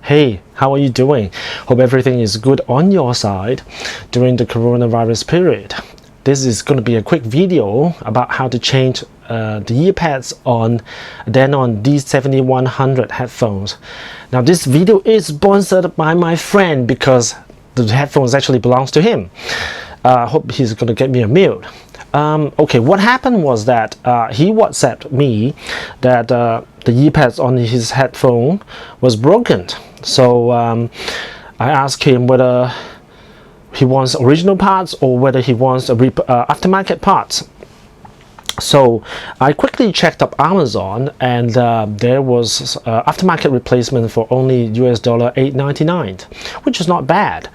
Hey, how are you doing? Hope everything is good on your side during the coronavirus period. This is going to be a quick video about how to change the ear pads on Denon AH-D7100 headphones. Now this video is sponsored by my friend because the headphones actually belongs to him. Hope he's going to get me a meal. Okay, what happened was that he WhatsApped me that the ear pads on his headphone was broken. So I asked him whether he wants original parts or whether he wants aftermarket parts. So I quickly checked up Amazon, and there was aftermarket replacement for only $8.99, which is not bad.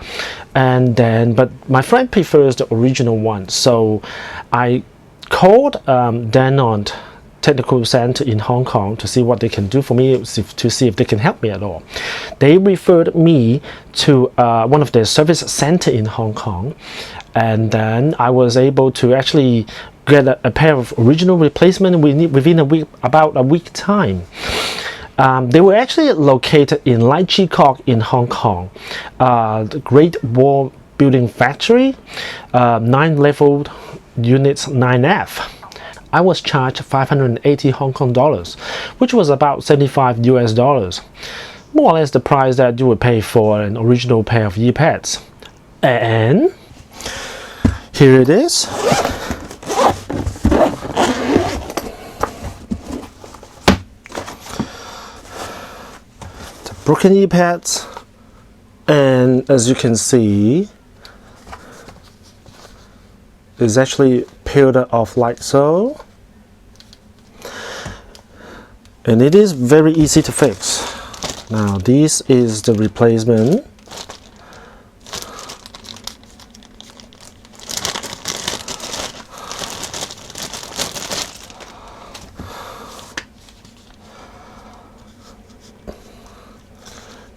And then, but my friend prefers the original one, so I called Denon Technical Center in Hong Kong to see what they can do for me, to see if they can help me at all. They referred me to one of their service center in Hong Kong, and then I was able to actually get a pair of original replacement within a week, about a week time. They were actually located in Lai Chi Kok in Hong Kong, the Great Wall Building Factory, 9-level units 9F. I was charged 580 Hong Kong dollars, which was about 75 US dollars, more or less the price that you would pay for an original pair of ear pads. And here it is. The broken ear pads, and as you can see, it's actually peeled off like so, and it is very easy to fix. Now this is the replacement.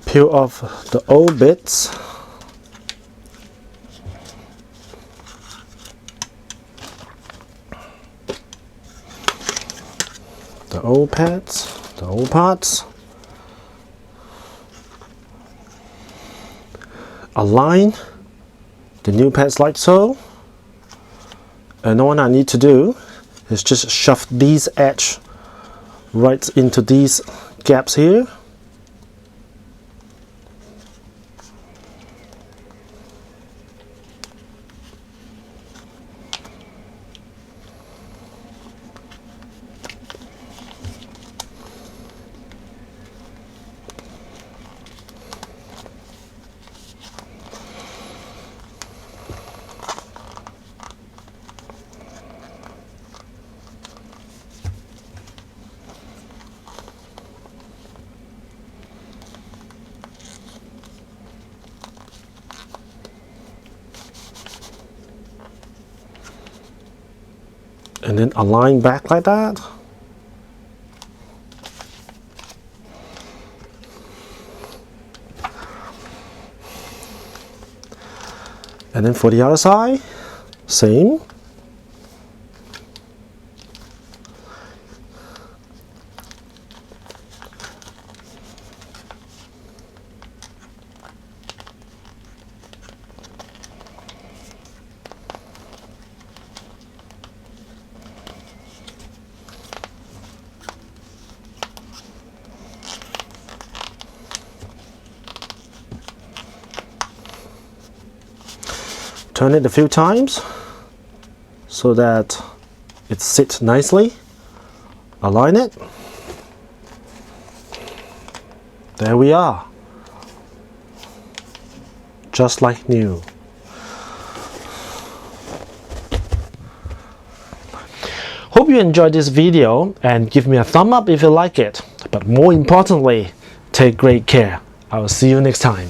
Peel off the old bits. The old pads, the old parts. Align the new pads like so. And all I need to do is just shove these edges right into these gaps here. And then align back like that. And then for the other side, same. Turn it a few times so that it sits nicely. Align it. There we are. Just like new. Hope you enjoyed this video and give me a thumb up if you like it. But more importantly, take great care. I will see you next time.